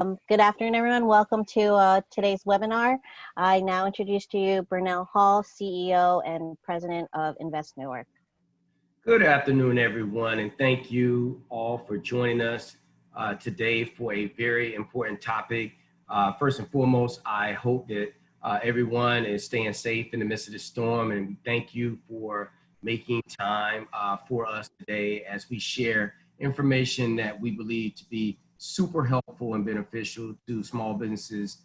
Good afternoon, everyone. Welcome to today's webinar. I now introduce to you Burnell Hall, CEO and President of Invest Newark. Good afternoon, everyone, and thank you all for joining us today for a very important topic. First and foremost, I hope that everyone is staying safe in the midst of the storm, and thank you for making time for us today as we share information that we believe to be super helpful and beneficial to small businesses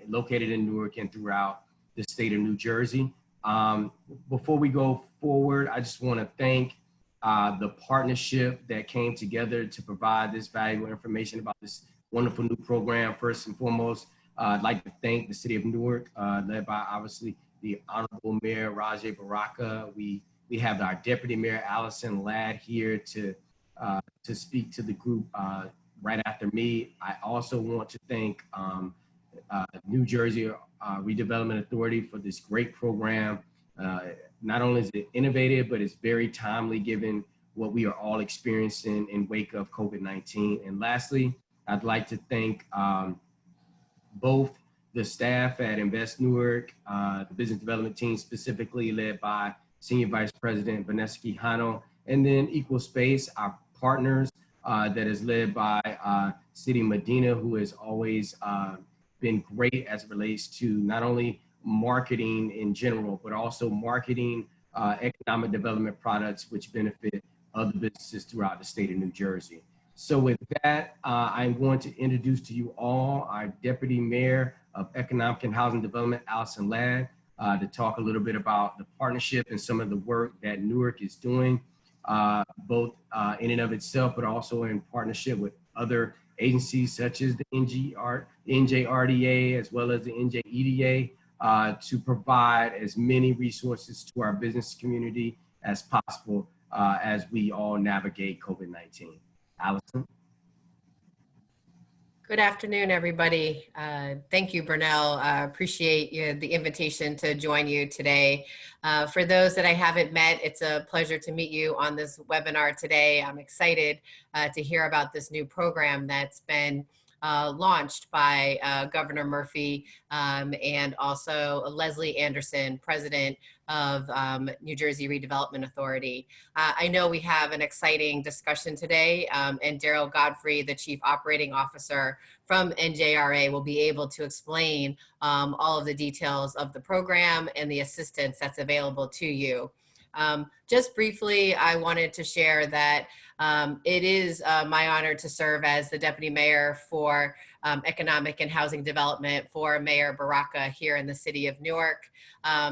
located in Newark and throughout the state of New Jersey. Before we go forward, I just want to thank the partnership that came together to provide this valuable information about this wonderful new program. First and foremost, I'd like to thank the City of Newark, led by obviously the Honorable Mayor Rajay Baraka. We have our Deputy Mayor Allison Ladd here to speak to the group right after me. I also want to thank New Jersey Redevelopment Authority for this great program. Not only is it innovative, but it's very timely given what we are all experiencing in wake of COVID-19. And lastly, I'd like to thank both the staff at Invest Newark, the business development team specifically led by Senior Vice President Vanessa Quijano, and then Equal Space, our partners that is led by City Medina, who has always been great as it relates to not only marketing in general, but also marketing economic development products which benefit other businesses throughout the state of New Jersey. So with that, I'm going to introduce to you all our Deputy Mayor of Economic and Housing Development, Allison Ladd, to talk a little bit about the partnership and some of the work that Newark is doing, both in and of itself, but also in partnership with other agencies such as the NJRA as well as the NJEDA to provide as many resources to our business community as possible as we all navigate COVID-19. Allison. Good afternoon, everybody. Thank you, Burnell. I appreciate the invitation to join you today. For those that I haven't met, it's a pleasure to meet you on this webinar today. I'm excited to hear about this new program that's been launched by Governor Murphy and also Leslie Anderson, President of New Jersey Redevelopment Authority. I know we have an exciting discussion today, and Daryl Godfrey, the Chief Operating Officer from NJRA, will be able to explain all of the details of the program and the assistance that's available to you. Just briefly, I wanted to share that it is my honor to serve as the Deputy Mayor for Economic and Housing Development for Mayor Baraka here in the City of Newark.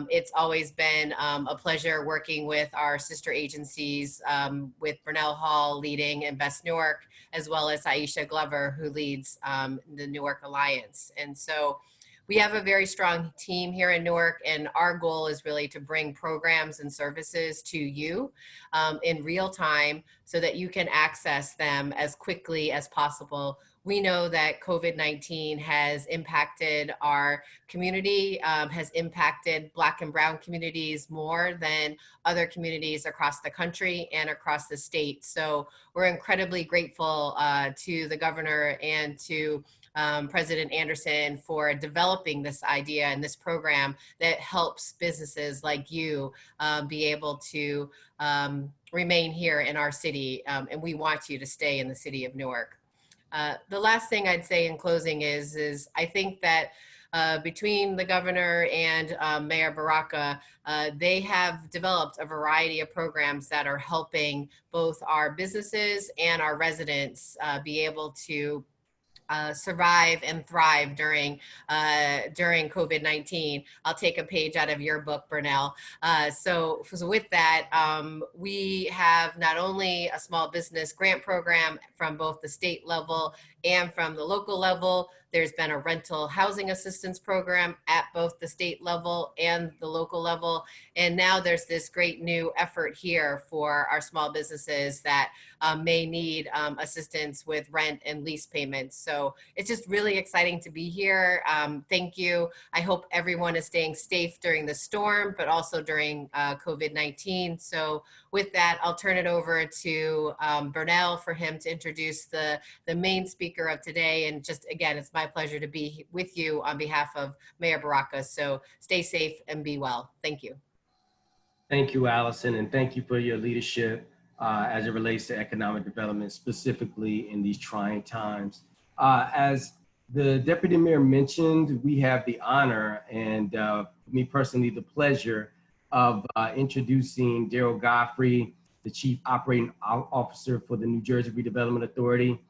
It's always been a pleasure working with our sister agencies, with Burnell Hall leading Invest Newark, as well as Aisha Glover, who leads the Newark Alliance. And so we have a very strong team here in Newark, and our goal is really to bring programs and services to you in real time so that you can access them as quickly as possible. We know that COVID-19 has impacted our community, has impacted Black and Brown communities more than other communities across the country and across the state. So we're incredibly grateful to the governor and to President Anderson for developing this idea and this program that helps businesses like you be able to remain here in our city, and we want you to stay in the City of Newark. The last thing I'd say in closing is I think that between the governor and Mayor Baraka, they have developed a variety of programs that are helping both our businesses and our residents be able to survive and thrive during COVID-19. I'll take a page out of your book, Burnell. So with that, we have not only a small business grant program from both the state level and from the local level. There's been a rental housing assistance program at both the state level and the local level. And now there's this great new effort here for our small businesses that may need assistance with rent and lease payments. So it's just really exciting to be here. Thank you. I hope everyone is staying safe during the storm, but also during COVID-19. So with that, I'll turn it over to Burnell for him to introduce the main speaker speaker of today. And just, again, it's my pleasure to be with you on behalf of Mayor Baraka. So stay safe and be well. Thank you. Thank you, Allison, and thank you for your leadership as it relates to economic development, specifically in these trying times. As the Deputy Mayor mentioned, we have the honor and me personally, the pleasure of introducing Daryl Godfrey, the Chief Operating Officer for the New Jersey Redevelopment Authority.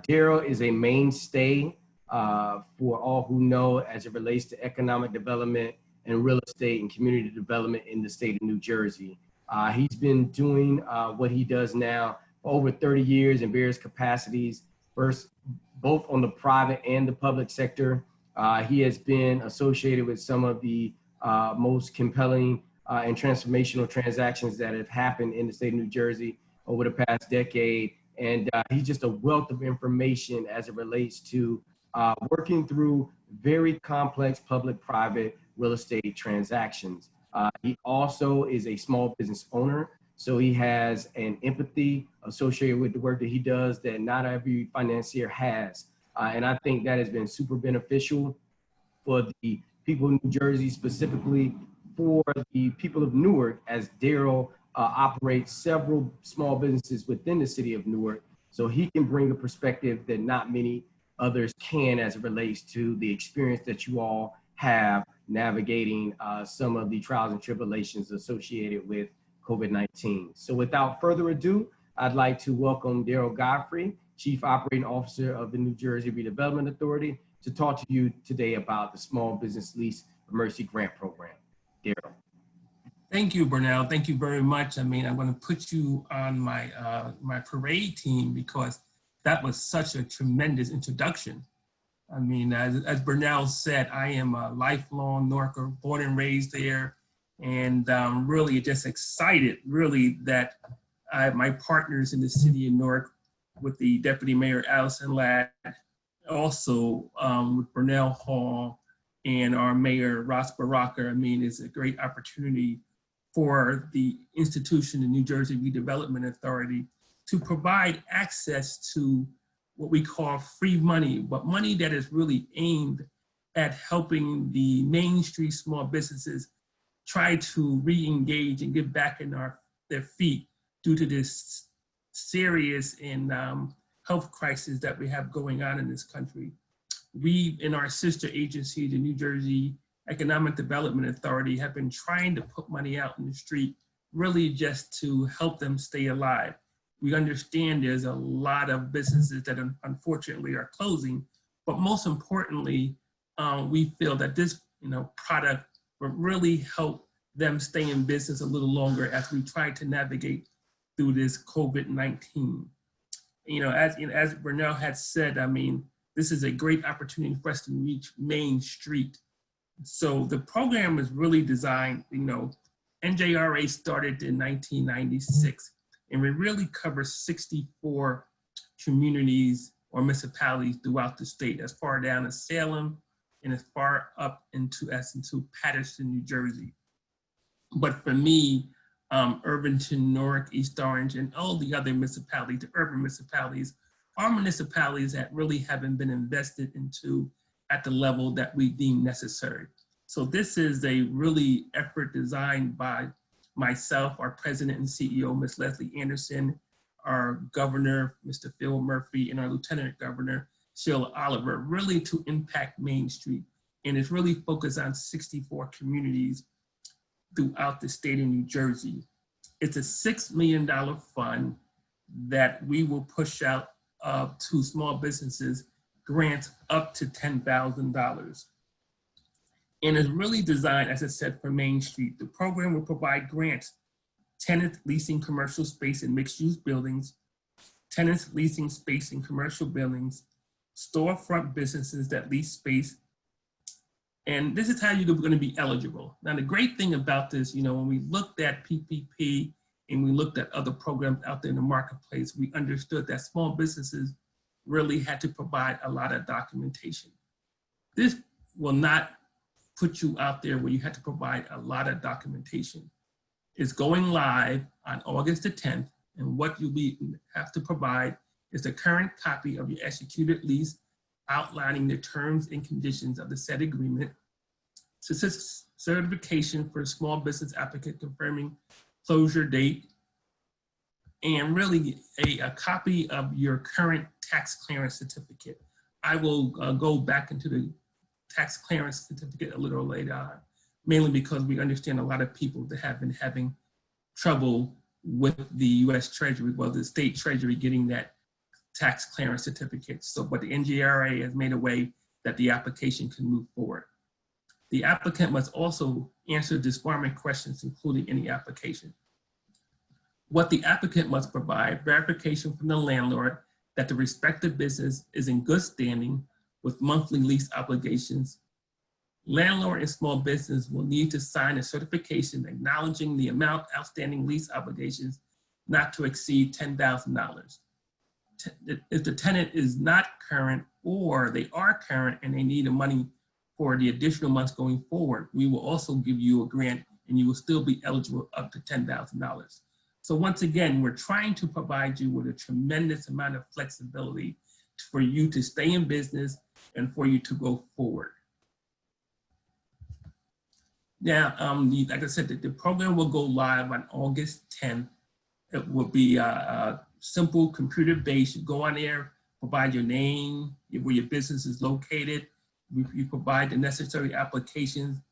Daryl is a mainstay for all who know as it relates to economic development and real estate and community development in the state of New Jersey. He's been doing what he does now for over 30 years in various capacities, first both on the private and the public sector. He has been associated with some of the most compelling and transformational transactions that have happened in the state of New Jersey over the past decade. And he's just a wealth of information as it relates to working through very complex public-private real estate transactions. He also is a small business owner, so he has an empathy associated with the work that he does that not every financier has. And I think that has been super beneficial for the people in New Jersey, specifically for the people of Newark, as Daryl operates several small businesses within the city of Newark. So he can bring a perspective that not many others can as it relates to the experience that you all have navigating some of the trials and tribulations associated with COVID-19. So without further ado, I'd like to welcome Daryl Godfrey, Chief Operating Officer of the New Jersey Redevelopment Authority, to talk to you today about the Small Business Lease-Emergency Grant Program. Daryl. Thank you, Burnell. Thank you very much. I mean, I'm going to put you on my my parade team because that was such a tremendous introduction. I mean, as Burnell said, I am a lifelong Newarker, born and raised there, and really just excited, really, that my partners in the city of Newark, with the Deputy Mayor Allison Ladd, also with Burnell Hall and our Mayor Ross Baraka. I mean, it's a great opportunity for the institution, the New Jersey Redevelopment Authority, to provide access to what we call free money, but money that is really aimed at helping the Main Street small businesses try to re-engage and get back in their feet due to this serious and health crisis that we have going on in this country. We, in our sister agency, the New Jersey Economic Development Authority, have been trying to put money out in the street, really just to help them stay alive. We understand there's a lot of businesses that unfortunately are closing, but most importantly, we feel that this product will really help them stay in business a little longer as we try to navigate through this COVID-19. As Burnell had said, I mean, this is a great opportunity for us to reach Main Street. So the program is really designed, NJRA started in 1996, and we really cover 64 communities or municipalities throughout the state, as far down as Salem and as far up into Paterson, New Jersey. But for me, Irvington, Newark, East Orange, and all the other municipalities, the urban municipalities, are municipalities that really haven't been invested into at the level that we deem necessary. So this is a really effort designed by myself, our President and CEO, Ms. Leslie Anderson, our Governor, Mr. Phil Murphy, and our Lieutenant Governor, Sheila Oliver, really to impact Main Street. And it's really focused on 64 communities throughout the state of New Jersey. It's a $6 million fund that we will push out to small businesses, grants up to $10,000. And it's really designed, as I said, for Main Street. The program will provide grants, tenants leasing commercial space in mixed-use buildings, tenants leasing space in commercial buildings, storefront businesses that lease space. And this is how you're going to be eligible. Now, the great thing about this, when we looked at PPP and we looked at other programs out there in the marketplace, we understood that small businesses really had to provide a lot of documentation. This will not put you out there where you have to provide a lot of documentation. It's going live on August the 10th, and what you'll have to provide is the current copy of your executed lease outlining the terms and conditions of the said agreement, certification for a small business applicant confirming closure date, and really a copy of your current tax clearance certificate. I will go back into the tax clearance certificate a little later on, mainly because we understand a lot of people that have been having trouble with the U.S. Treasury, well, the state Treasury getting that tax clearance certificate. So, but the NJRA has made a way that the application can move forward. The applicant must also answer disbarment questions, including any application. What the applicant must provide: verification from the landlord that the respective business is in good standing with monthly lease obligations. Landlord and small business will need to sign a certification acknowledging the amount outstanding lease obligations not to exceed $10,000. If the tenant is not current or they are current and they need the money for the additional months going forward, we will also give you a grant and you will still be eligible up to $10,000. So once again, we're trying to provide you with a tremendous amount of flexibility for you to stay in business and for you to go forward. Now, like I said, the program will go live on August 10th. It will be simple, computer-based. You go on there, provide your name, where your business is located. You provide the necessary applications,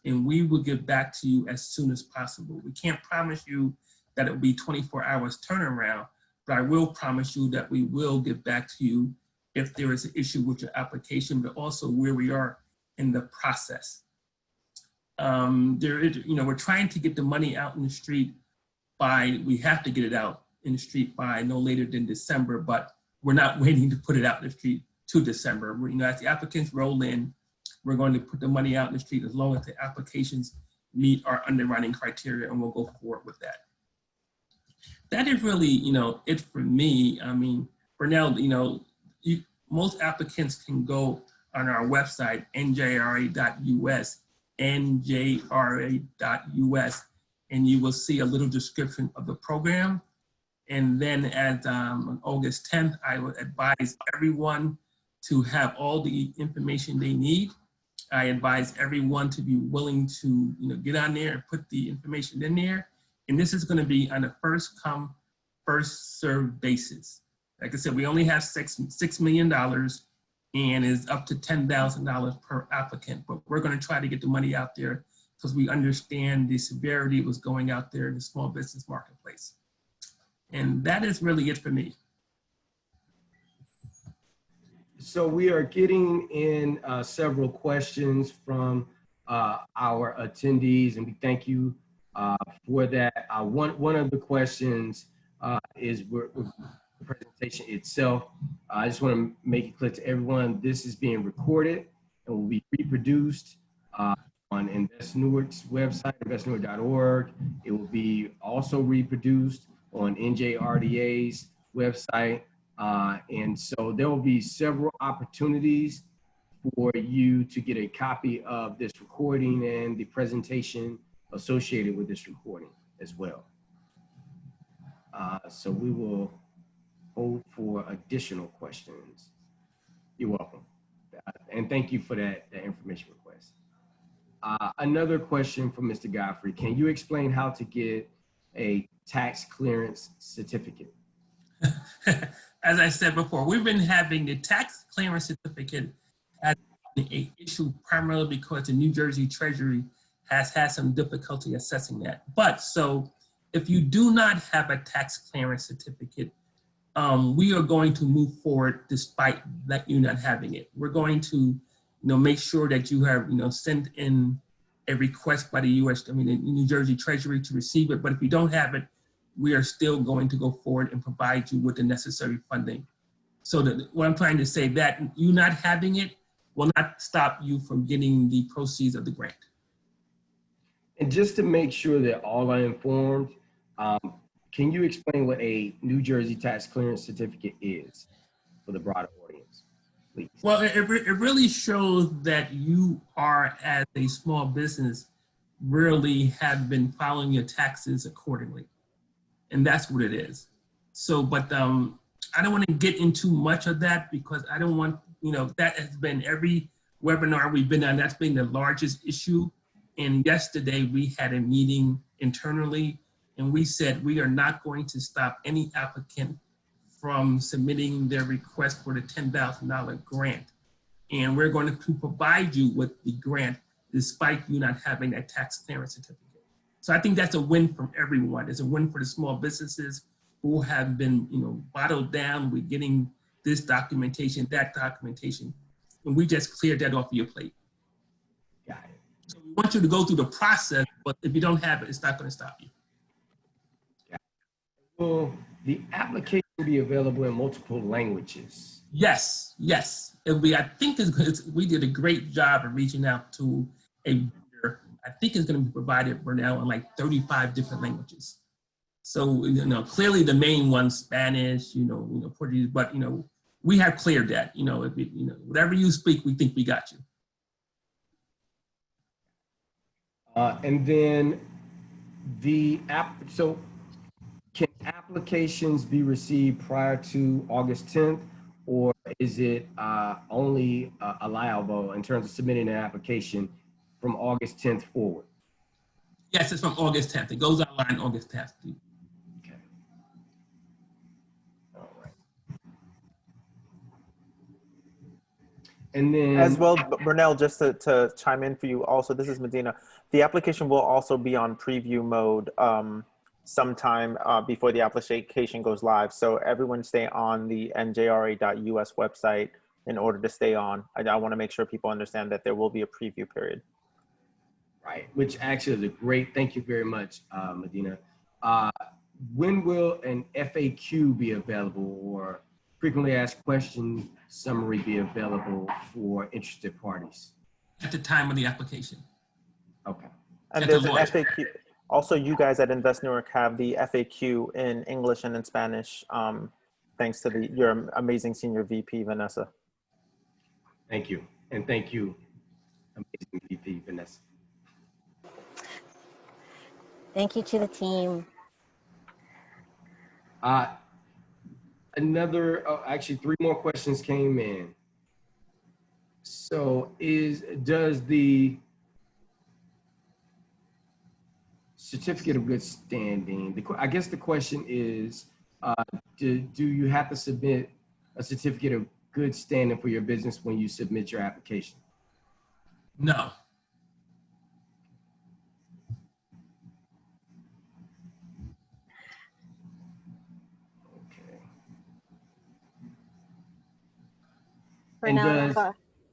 and we will get back to you as soon as possible. We can't promise you that it will be 24 hours turnaround, but I will promise you that we will get back to you if there is an issue with your application, but also where we are in the process. We're trying to get the money out in the street we have to get it out in the street by no later than December, but we're not waiting to put it out in the street to December. As the applicants roll in, we're going to put the money out in the street as long as the applications meet our underwriting criteria, and we'll go forward with that. That is really, it for me. I mean, for now, most applicants can go on our website, njra.us, njra.us, and you will see a little description of the program. And then on August 10th, I would advise everyone to have all the information they need. I advise everyone to be willing to get on there and put the information in there. And this is going to be on a first come, first served basis. Like I said, we only have $6 million and is up to $10,000 per applicant, but we're going to try to get the money out there because we understand the severity of what's going out there in the small business marketplace. And that is really it for me. So we are getting in several questions from our attendees, and we thank you for that. One of the questions is the presentation itself. I just want to make it clear to everyone, this is being recorded and will be reproduced on Invest Newark's website, investnewark.org. It will be also reproduced on NJRDA's website. And so there will be several opportunities for you to get a copy of this recording and the presentation associated with this recording as well. So we will hold for additional questions. You're welcome. And thank you for that information request. Another question from Mr. Godfrey. Can you explain how to get a tax clearance certificate? As I said before, we've been having the tax clearance certificate as an issue primarily because the New Jersey Treasury has had some difficulty assessing that. But so if you do not have a tax clearance certificate, we are going to move forward despite that you not having it. We're going to make sure that you have sent in a request by the the New Jersey Treasury to receive it. But if you don't have it, we are still going to go forward and provide you with the necessary funding. So that what I'm trying to say, that you not having it will not stop you from getting the proceeds of the grant. And just to make sure that all are informed, can you explain what a New Jersey tax clearance certificate is for the broader audience, please? Well, it really shows that you are, as a small business, really have been filing your taxes accordingly. And that's what it is. So, but I don't want to get into much of that because I don't want, that has been every webinar we've been on, that's been the largest issue. And yesterday we had a meeting internally and we said we are not going to stop any applicant from submitting their request for the $10,000 grant. And we're going to provide you with the grant despite you not having that tax clearance certificate. So I think that's a win from everyone. It's a win for the small businesses who have been, bottled down with getting this documentation, that documentation, and we just cleared that off of your plate. Got it. So we want you to go through the process, but if you don't have it, it's not going to stop you. Will the application be available in multiple languages? Yes, yes. I think we did a great job of reaching out to a vendor. I think it's going to be provided for now in like 35 different languages. So, clearly the main one, Spanish, Portuguese, but, we have cleared that, whatever you speak, we think we got you. And then so can applications be received prior to August 10th, or is it only allowable in terms of submitting an application from August 10th forward? Yes, it's from August 10th. It goes online August 10th. Okay. All right. And then as well, Burnell, just to chime in for you also, this is Medina. The application will also be on preview mode sometime before the application goes live. So everyone stay on the njra.us website in order to stay on. I want to make sure people understand that there will be a preview period. Right, which actually is a great, thank you very much, Medina. When will an FAQ be available, or frequently asked question summary be available for interested parties? At the time of the application. Okay. And there's an FAQ. Also, you guys at Invest Newark have the FAQ in English and in Spanish, thanks to your amazing senior VP, Vanessa. Thank you. And thank you, amazing VP, Vanessa. Thank you to the team. Actually 3 more questions came in. So does the certificate of good standing, I guess the question is, do you have to submit a certificate of good standing for your business when you submit your application? No.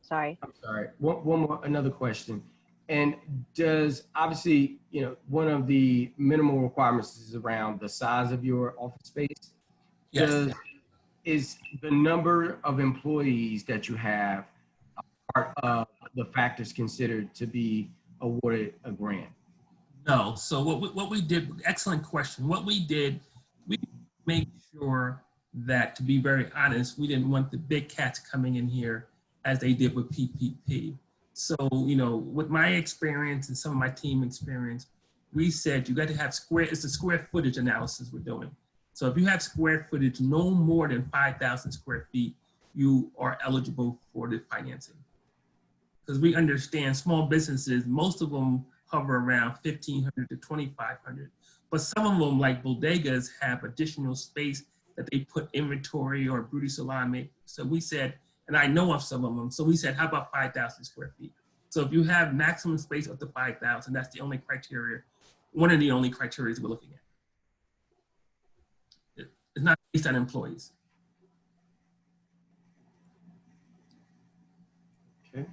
Sorry. I'm sorry. One more, another question. And does, obviously, one of the minimal requirements is around the size of your office space. Yes. Is the number of employees that you have part of the factors considered to be awarded a grant? No. So what we did, excellent question. What we did, we made sure that, to be very honest, we didn't want the big cats coming in here as they did with PPP. So, with my experience and some of my team experience, we said you got to have it's a square footage analysis we're doing. So if you have square footage no more than 5,000 square feet, you are eligible for the financing. Because we understand small businesses, most of them hover around 1,500 to 2,500. But some of them, like bodegas, have additional space that they put inventory or beauty salon. So we said, and I know of some of them, so we said, how about 5,000 square feet? So if you have maximum space up to 5,000, that's the only criteria, one of the only criteria we're looking at. It's not based on employees. Okay.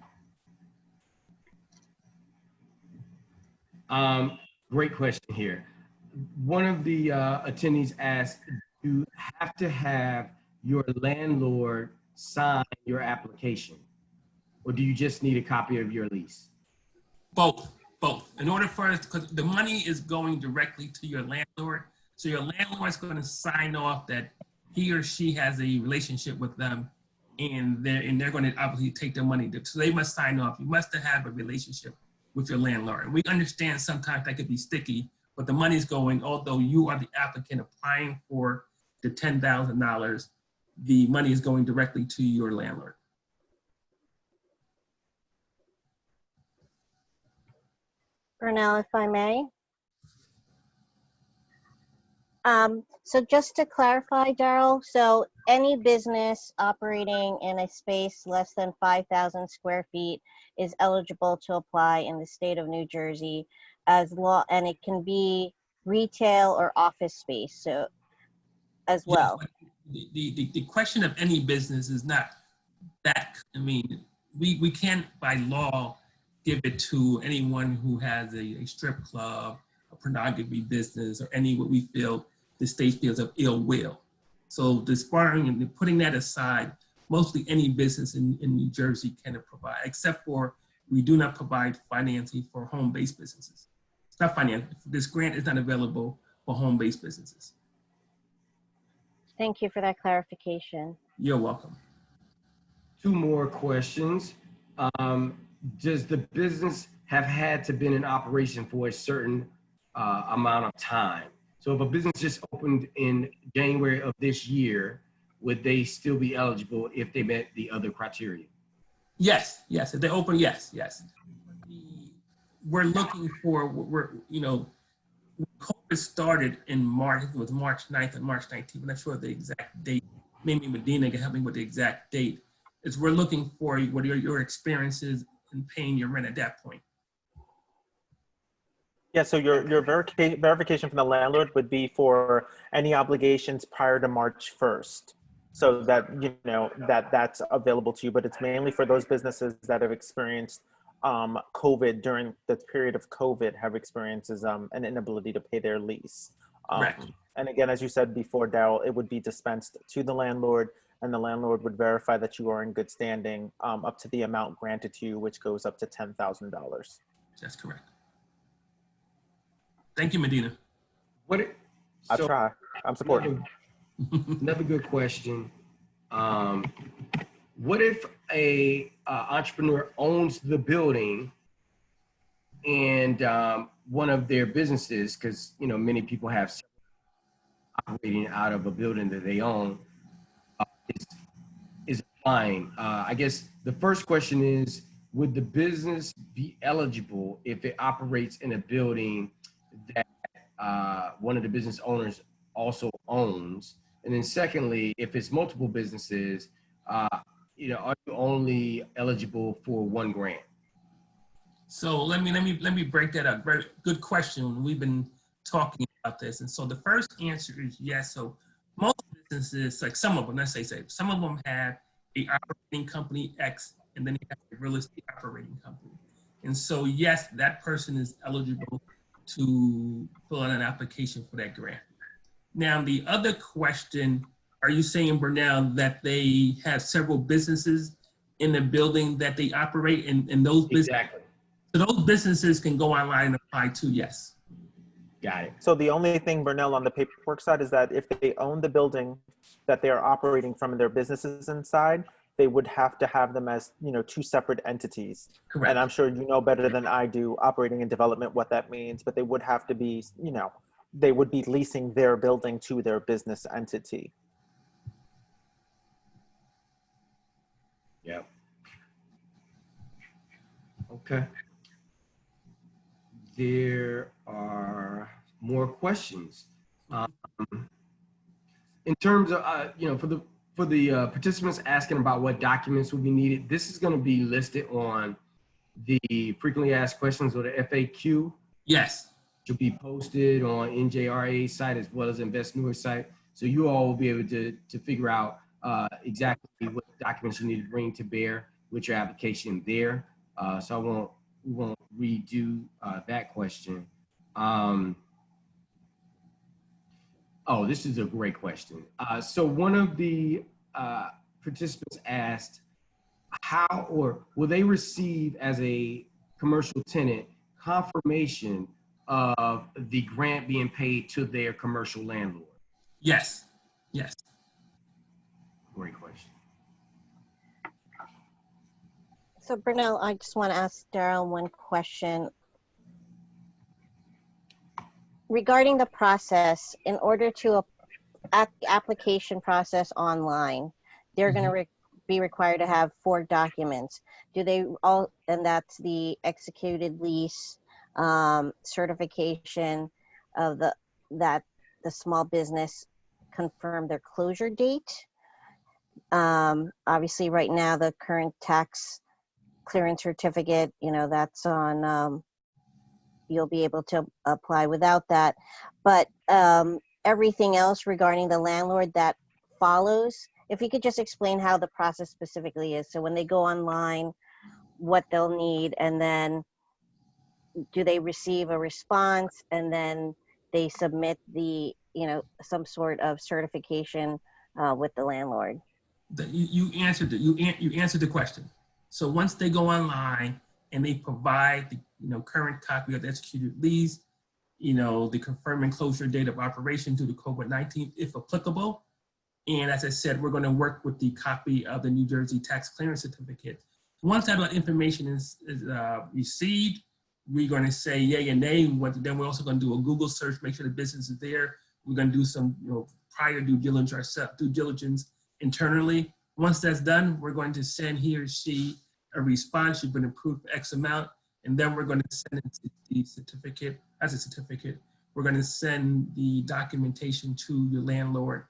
Great question here. One of the attendees asked, do you have to have your landlord sign your application, or do you just need a copy of your lease? Both. In order for us, because the money is going directly to your landlord, so your landlord is going to sign off that he or she has a relationship with them, and they're going to obviously take the money. So they must sign off. You must have a relationship with your landlord. And we understand sometimes that could be sticky, but the money's going, although you are the applicant applying for the $10,000, the money is going directly to your landlord. Burnell, if I may. So just to clarify, Daryl, so any business operating in a space less than 5,000 square feet is eligible to apply in the state of New Jersey and it can be retail or office space, so as well. Yeah, the question of any business is not that, I mean, we can't by law give it to anyone who has a strip club, a pornography business, or any what we feel the state feels of ill will. So disbarring and putting that aside, mostly any business in New Jersey can provide, except for we do not provide financing for home-based businesses. It's not financing. This grant is not available for home-based businesses. Thank you for that clarification. You're welcome. Two more questions. Does the business have had to been in operation for a certain amount of time? So if a business just opened in January of this year, would they still be eligible if they met the other criteria? Yes, yes. If they open, yes, yes. We're looking for, COVID started in March, it was March 9th and March 19th. I'm not sure the exact date. Maybe Medina can help me with the exact date. Is we're looking for what are your experiences in paying your rent at that point. Yeah, so your verification from the landlord would be for any obligations prior to March 1st. So that, that's available to you, but it's mainly for those businesses that have experienced COVID during the period of COVID, have experiences an inability to pay their lease. Correct. And again, as you said before, Daryl, it would be dispensed to the landlord, and the landlord would verify that you are in good standing up to the amount granted to you, which goes up to $10,000. That's correct. Thank you, Medina. I'll try. I'm supporting. Another good question. What if a entrepreneur owns the building and one of their businesses, because many people have operating out of a building that they own, is applying? I guess the first question is, would the business be eligible if it operates in a building that one of the business owners also owns? And then secondly, if it's multiple businesses, are you only eligible for one grant? So let me break that up. Very good question. We've been talking about this, and so the first answer is yes. So most businesses, like some of them, let's say some of them have a operating company X, and then they have a real estate operating company. And so yes, that person is eligible to fill out an application for that grant. Now, the other question, are you saying, Burnell, that they have several businesses in the building that they operate, and those businesses? Exactly. So those businesses can go online and apply too, yes. Got it. So the only thing, Burnell, on the paperwork side is that if they own the building that they are operating from and their businesses inside, they would have to have them as, two separate entities. Correct. And I'm sure you know better than I do, operating and development, what that means, but they would have to be, they would be leasing their building to their business entity. Yeah. Okay. There are more questions. In terms of, for the participants asking about what documents will be needed, this is going to be listed on the frequently asked questions or the FAQ. Yes. Which will be posted on NJRA site as well as Invest Newark site. So you all will be able to figure out exactly what documents you need to bring to bear with your application there. So we won't redo that question. Oh, this is a great question. So one of the participants asked, how or will they receive as a commercial tenant confirmation of the grant being paid to their commercial landlord? Yes, yes. Great question. So Burnell, I just want to ask Daryl one question. Regarding the process, in order to application process online. They're going to be required to have 4 documents. Do they all, and that's the executed lease, certification of that the small business confirm their closure date. Obviously right now the current tax clearance certificate, that's on, you'll be able to apply without that. But everything else regarding the landlord that follows, if you could just explain how the process specifically is. So when they go online, what they'll need, and then do they receive a response, and then they submit the, some sort of certification with the landlord. You answered the question. So once they go online and they provide the current copy of the executed lease, the confirming closure date of operation due to COVID-19, if applicable. And as I said, we're going to work with the copy of the New Jersey tax clearance certificate. Once that information is received, we're going to say yay and nay. Then we're also going to do a Google search, make sure the business is there. We're going to do some prior due diligence internally. Once that's done, we're going to send he or she a response. You've been approved for X amount, and then we're going to send it to the certificate. As a certificate, we're going to send the documentation to your landlord,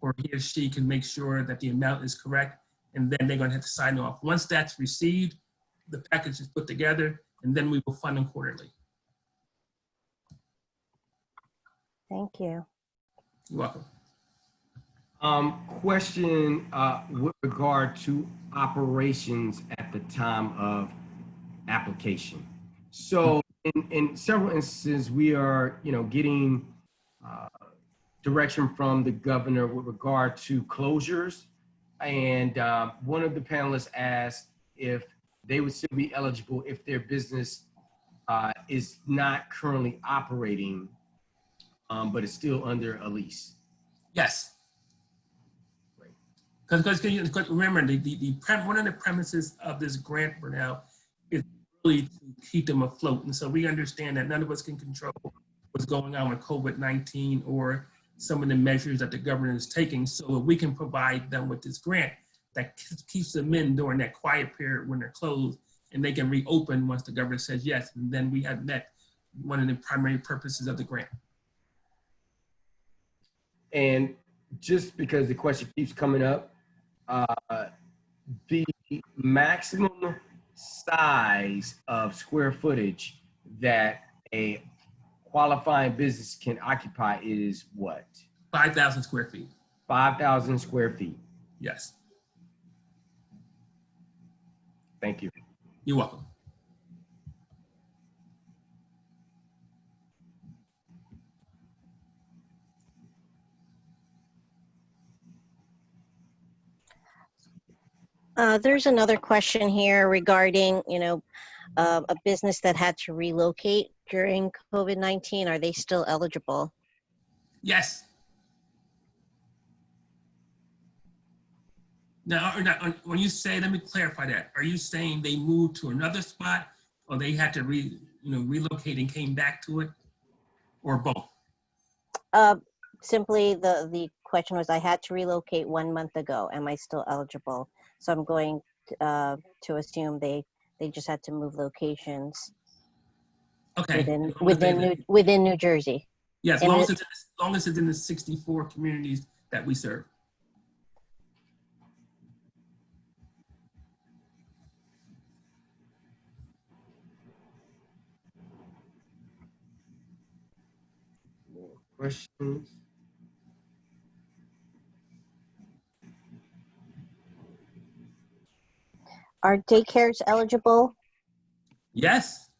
or he or she can make sure that the amount is correct, and then they're going to have to sign off. Once that's received, the package is put together, and then we will fund them quarterly. Thank you. You're welcome. Question with regard to operations at the time of application. So in several instances, we are, getting direction from the governor with regard to closures. And one of the panelists asked if they would still be eligible if their business is not currently operating, but is still under a lease. Yes. Because remember, one of the premises of this grant, Burnell, is really to keep them afloat. And so we understand that none of us can control what's going on with COVID-19 or some of the measures that the governor is taking. So if we can provide them with this grant that keeps them in during that quiet period when they're closed, and they can reopen once the governor says yes, and then we have met one of the primary purposes of the grant. And just because the question keeps coming up, the maximum size of square footage that a qualifying business can occupy is what? 5,000 square feet. 5,000 square feet. Yes. Thank you. You're welcome. There's another question here regarding, a business that had to relocate during COVID-19. Are they still eligible? Yes. Now, when you say, let me clarify that. Are you saying they moved to another spot, or they had to relocate and came back to it, or both? Simply the question was, I had to relocate 1 month ago. Am I still eligible? So I'm going to assume they just had to move locations. Okay. Within New Jersey. Yes, as long as it's in the 64 communities that we serve. More questions? Are daycares eligible? Yes.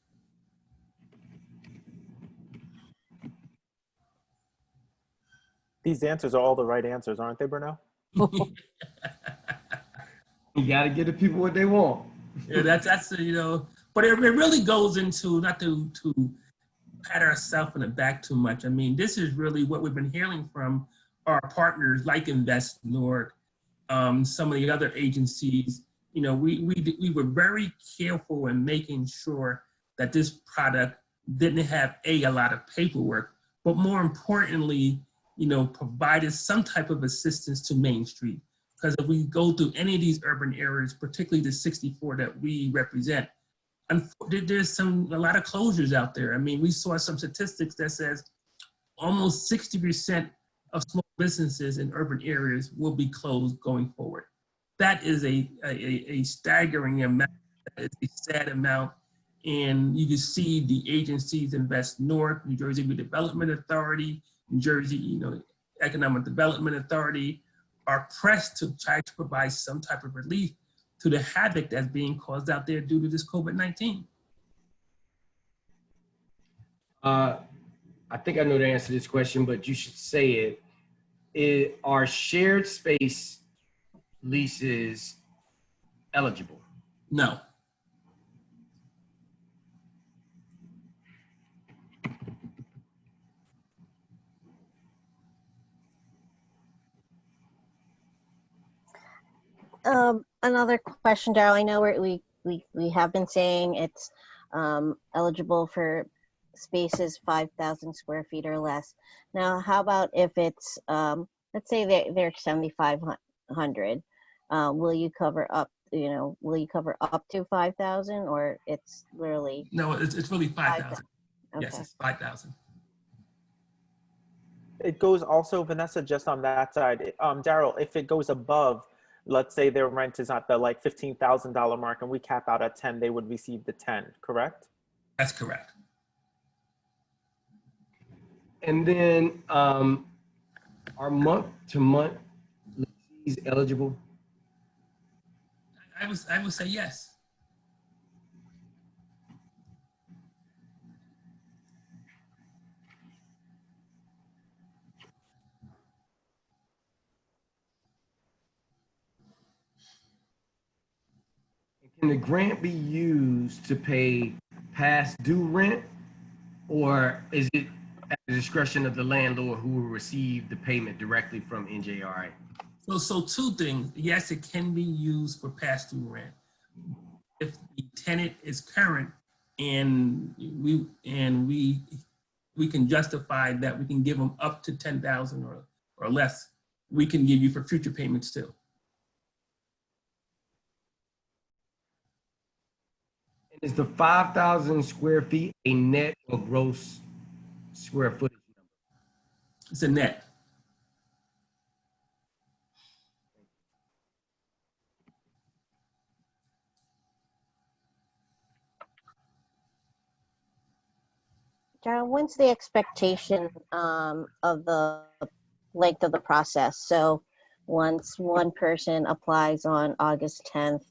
These answers are all the right answers, aren't they, Burnell? You got to give the people what they want. Yeah, that's but it really goes into, not to pat ourselves in the back too much. I mean, this is really what we've been hearing from our partners like Invest Newark, some of the other agencies. We were very careful in making sure that this product didn't have a lot of paperwork, but more importantly, provided some type of assistance to Main Street. Because if we go through any of these urban areas, particularly the 64 that we represent, there's a lot of closures out there. I mean, we saw some statistics that says almost 60% of small businesses in urban areas will be closed going forward. That is a staggering amount. It's a sad amount. And you can see the agencies in West North, New Jersey Redevelopment Authority, New Jersey, Economic Development Authority are pressed to try to provide some type of relief to the havoc that's being caused out there due to this COVID-19. I think I know the answer to this question, but you should say it. Are shared space leases eligible? No. Another question, Darrell. I know we have been saying it's eligible for spaces 5,000 square feet or less. Now, how about if it's let's say they're 7,500? Will you cover up? Will you cover up to 5,000, or it's literally? No, it's really 5,000. Okay. Yes, it's 5,000. It goes also, Vanessa, just on that side. Darrell, if it goes above, let's say their rent is at the like $15,000 mark and we cap out at 10, they would receive the 10, correct? That's correct. And then are month-to-month leases eligible? I would say yes. Can the grant be used to pay past due rent, or is it at the discretion of the landlord who will receive the payment directly from NJRA? So two things. Yes, it can be used for past due rent. If the tenant is current and we can justify that we can give them up to 10,000 or less, we can give you for future payments too. And is the 5,000 square feet a net or gross square footage number? It's a net. Darrell, when's the expectation of the length of the process? So once one person applies on August 10th,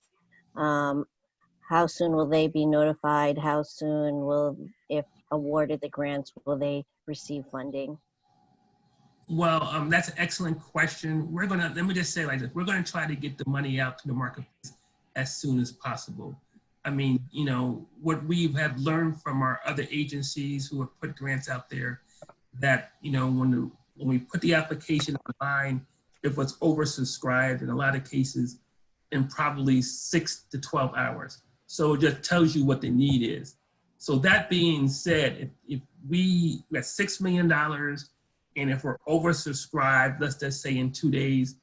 how soon will they be notified? How soon will, if awarded the grants, will they receive funding? Well, that's an excellent question. Let me just say like this, we're gonna try to get the money out to the marketplace as soon as possible. I mean, what we have learned from our other agencies who have put grants out there, that, when we put the application online, it was oversubscribed in a lot of cases in probably 6 to 12 hours. So it just tells you what the need is. So that being said, if we got $6 million, and if we're oversubscribed, let's just say in 2 days,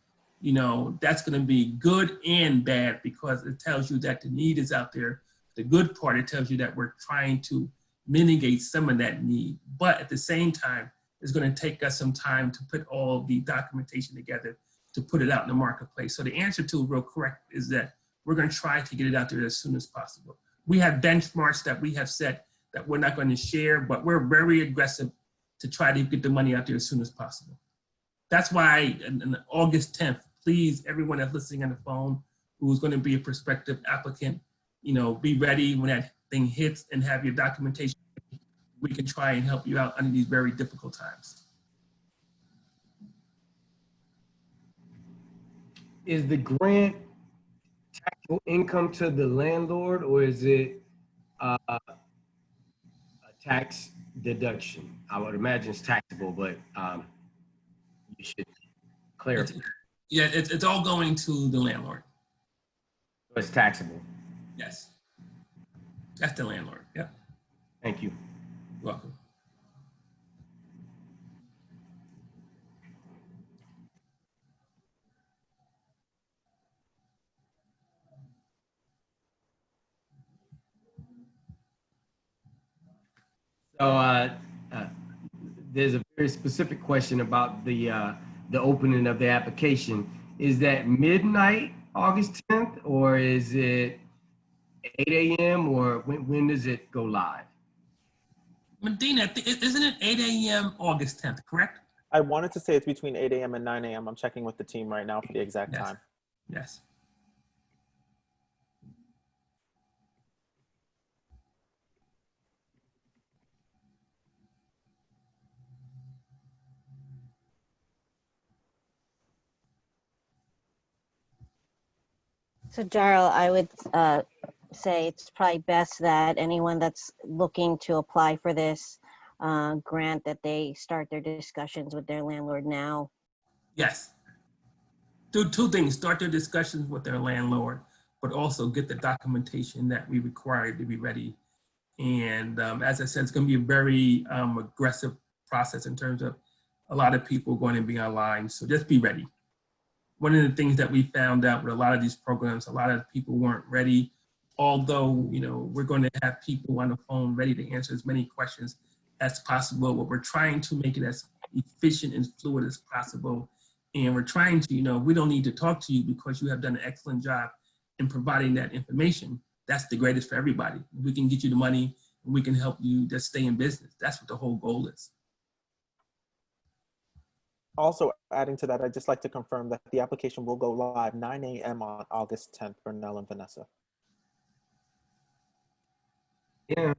that's going to be good and bad, because it tells you that the need is out there. The good part, it tells you that we're trying to mitigate some of that need. But at the same time, it's going to take us some time to put all the documentation together to put it out in the marketplace. So the answer to real correct is that we're going to try to get it out there as soon as possible. We have benchmarks that we have set that we're not going to share, but we're very aggressive to try to get the money out there as soon as possible. That's why on August 10th, please, everyone that's listening on the phone who's going to be a prospective applicant, be ready when that thing hits and have your documentation. We can try and help you out under these very difficult times. Is the grant taxable income to the landlord, or is it a tax deduction? I would imagine it's taxable, but you should clarify. It's all going to the landlord. So it's taxable. Yes. That's the landlord. Yeah. Thank you. You're welcome. So uh, there's a very specific question about the opening of the application. Is that midnight, August 10th, or is it 8 a.m. or when does it go live? Medina, isn't it 8 a.m. August 10th, correct? I wanted to say it's between 8 a.m. and 9 a.m. I'm checking with the team right now for the exact Yes. time. Yes. So Darrell, I would say it's probably best that anyone that's looking to apply for this grant, that they start their discussions with their landlord now. Yes. Do two things: start their discussions with their landlord, but also get the documentation that we require to be ready. And as I said, it's going to be a very aggressive process in terms of a lot of people going to be online. So just be ready. One of the things that we found out with a lot of these programs, a lot of people weren't ready. Although, you know, we're going to have people on the phone ready to answer as many questions as possible, but we're trying to make it as efficient and fluid as possible. And we're trying to, you know, we don't need to talk to you because you have done an excellent job in providing that information. That's the greatest for everybody. We can get you the money and we can help you just stay in business. That's what the whole goal is. Also, adding to that, I'd just like to confirm that the application will go live 9 a.m. on August 10th, Bernal and Vanessa. Yeah.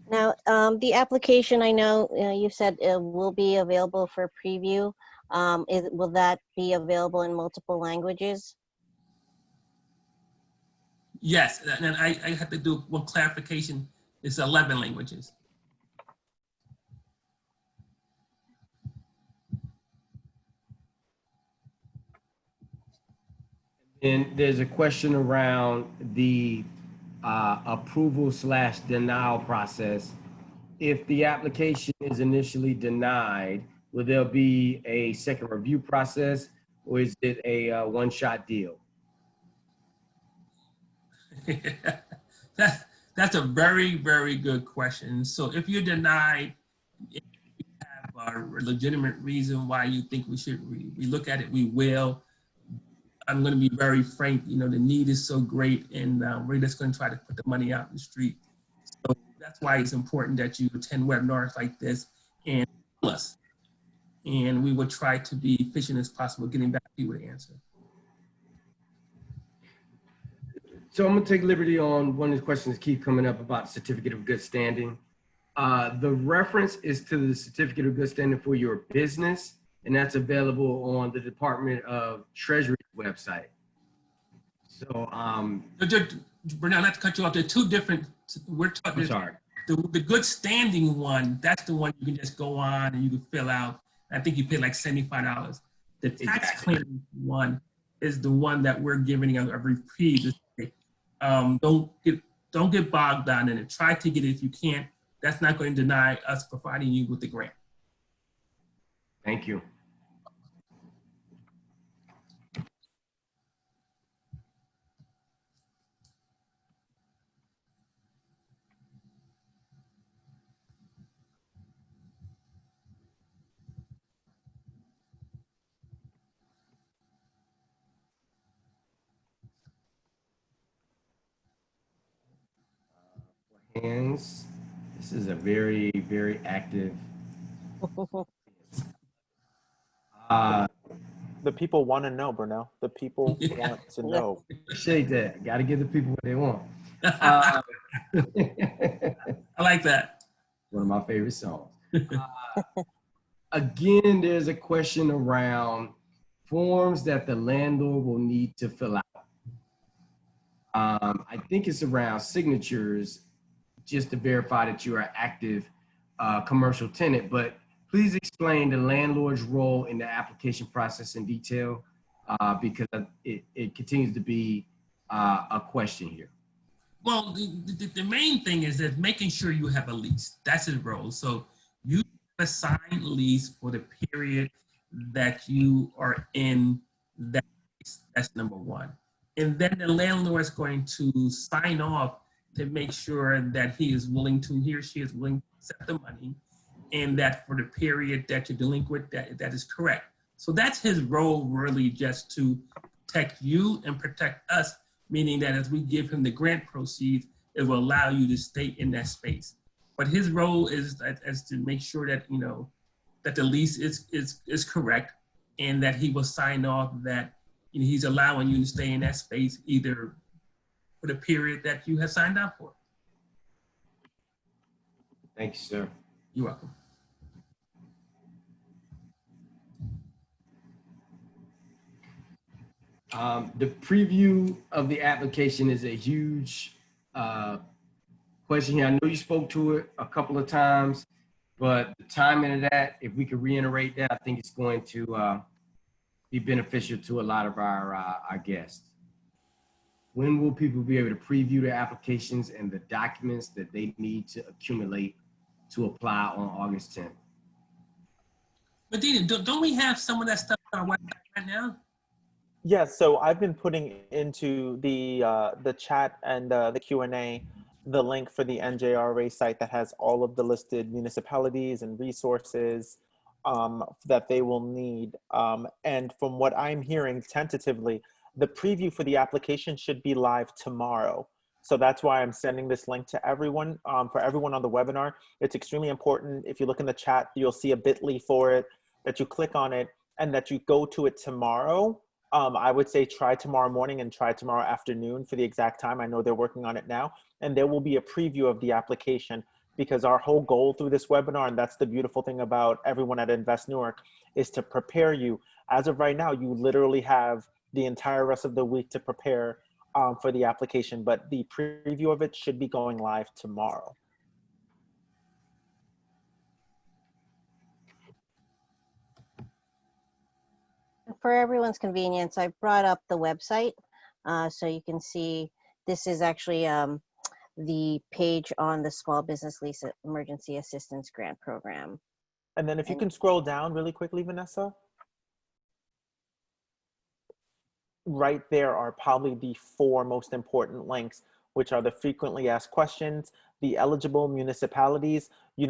Now, the application, I know you said it will be available for preview. Will that be available in multiple languages? Yes, and I have to do one clarification. It's 11 languages. And there's a question around the approval/denial process. If the application is initially denied, will there be a second review process, or is it a one-shot deal? That's a very, very good question. So if you're denied, if you have a legitimate reason why you think we should look at it, we will. I'm going to be very frank, you know, the need is so great, and we're just going to try to put the money out in the street. So that's why it's important that you attend webinars like this and tell us. And we will try to be efficient as possible, getting back to you with an answer. So I'm gonna take liberty on one of the questions that keep coming up about certificate of good standing. The reference is to the certificate of good standing for your business, and that's available on the Department of Treasury website. So, Bernard, not to cut you off, there are two different, we're talking, I'm sorry. The good standing one, that's the one you can just go on and you can fill out. I think you pay like $75. The tax claim one is the one that we're giving a reprieve. Don't get bogged down in it. Try to get it if you can't. That's not going to deny us providing you with the grant. Thank you. Hands. This is a very, very active. The people want to know, Bernal. The people want to know. Appreciate that. Got to give the people what they want. I like that. One of my favorite songs. Again, there's a question around forms that the landlord will need to fill out. I think it's around signatures, just to verify that you are an active commercial tenant, but please explain the landlord's role in the application process in detail, because it continues to be a question here. Well, the main thing is that making sure you have a lease. That's his role. So you have a signed lease for the period that you are in that lease. That's number one. And then the landlord is going to sign off to make sure that he or she is willing to accept the money, and that for the period that you're delinquent, that is correct. So that's his role, really, just to protect you and protect us, meaning that as we give him the grant proceeds, it will allow you to stay in that space. But his role is to make sure that, that the lease is correct, and that he will sign off that he's allowing you to stay in that space either for the period that you have signed up for. Thank you, sir. You're welcome. The preview of the application is a huge question here. I know you spoke to it a couple of times, but the timing of that, if we could reiterate that, I think it's going to be beneficial to a lot of our guests. When will people be able to preview their applications and the documents that they need to accumulate to apply on August 10th? Medina, don't we have some of that stuff on our website right now? Yes, so I've been putting into the chat and the Q&A the link for the NJRA site that has all of the listed municipalities and resources that they will need. And from what I'm hearing tentatively, the preview for the application should be live tomorrow. So that's why I'm sending this link to everyone, for everyone on the webinar. It's extremely important. If you look in the chat, you'll see a bit.ly for it, that you click on it and that you go to it tomorrow. I would say try tomorrow morning and try tomorrow afternoon for the exact time. I know they're working on it now. And there will be a preview of the application, because our whole goal through this webinar, and that's the beautiful thing about everyone at Invest Newark, is to prepare you. As of right now, you literally have the entire rest of the week to prepare for the application, but the preview of it should be going live tomorrow. For everyone's convenience, I brought up the website so you can see this is actually the page on the Small Business Lease-Emergency Assistance Grant Program. And then if you can scroll down really quickly, Vanessa. Right there are probably the 4 most important links, which are the frequently asked questions, the eligible municipalities. The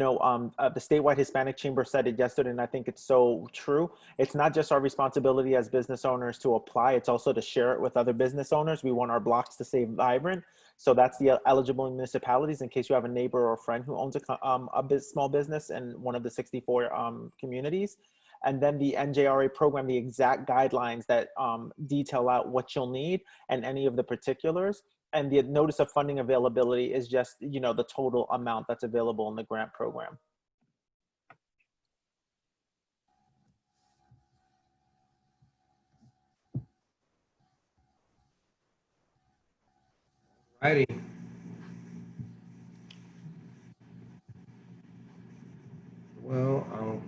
statewide Hispanic Chamber said it yesterday, and I think it's so true. It's not just our responsibility as business owners to apply, it's also to share it with other business owners. We want our blocks to stay vibrant. So that's the eligible municipalities, in case you have a neighbor or a friend who owns a small business in one of the 64 communities. And then the NJRA program, the exact guidelines that detail out what you'll need and any of the particulars. And the notice of funding availability is just, the total amount that's available in the grant program. Righty. Well, I'll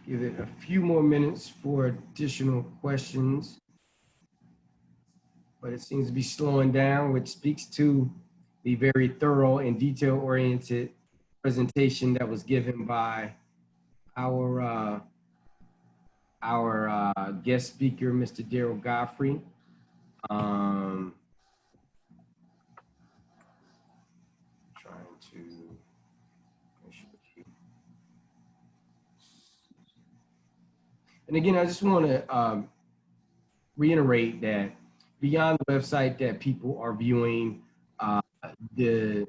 give it a few more minutes for additional questions, but it seems to be slowing down, which speaks to the very thorough and detail-oriented presentation that was given by our guest speaker, Mr. Daryl Godfrey. Trying to make sure. And again, I just want to reiterate that beyond the website that people are viewing, the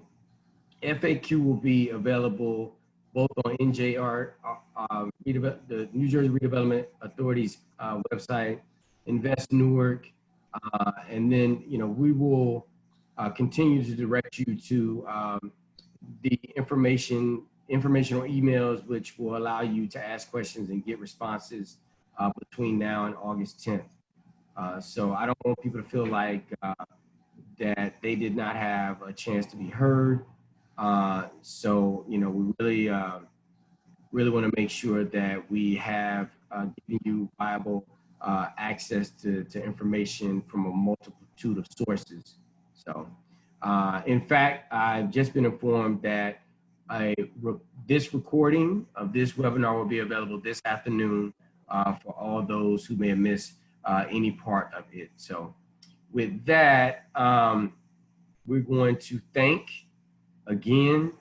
FAQ will be available both on NJRA, the New Jersey Redevelopment Authority's website, Invest Newark, and then we will continue to direct you to the informational emails, which will allow you to ask questions and get responses between now and August 10th. So I don't want people to feel like that they did not have a chance to be heard. So we really want to make sure that we have given you viable access to information from a multitude of sources. So in fact, I've just been informed that this recording of this webinar will be available this afternoon for all those who may have missed any part of it. So with that, we're going to thank again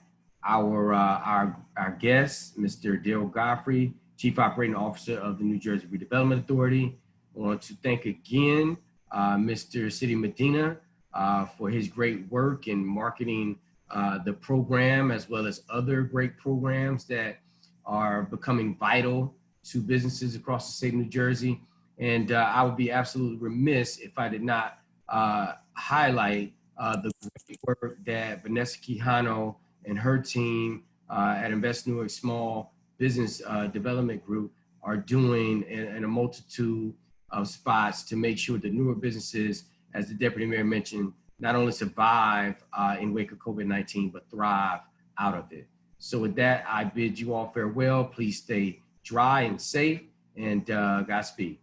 our guest, Mr. Daryl Godfrey, Chief Operating Officer of the New Jersey Redevelopment Authority. I want to thank again Mr. City Medina for his great work in marketing the program, as well as other great programs that are becoming vital to businesses across the state of New Jersey. And I would be absolutely remiss if I did not highlight the great work that Vanessa Quijano and her team at Invest Newark Small Business Development Group are doing in a multitude of spots to make sure that newer businesses, as the Deputy Mayor mentioned, not only survive in wake of COVID-19, but thrive out of it. So with that, I bid you all farewell. Please stay dry and safe, and Godspeed.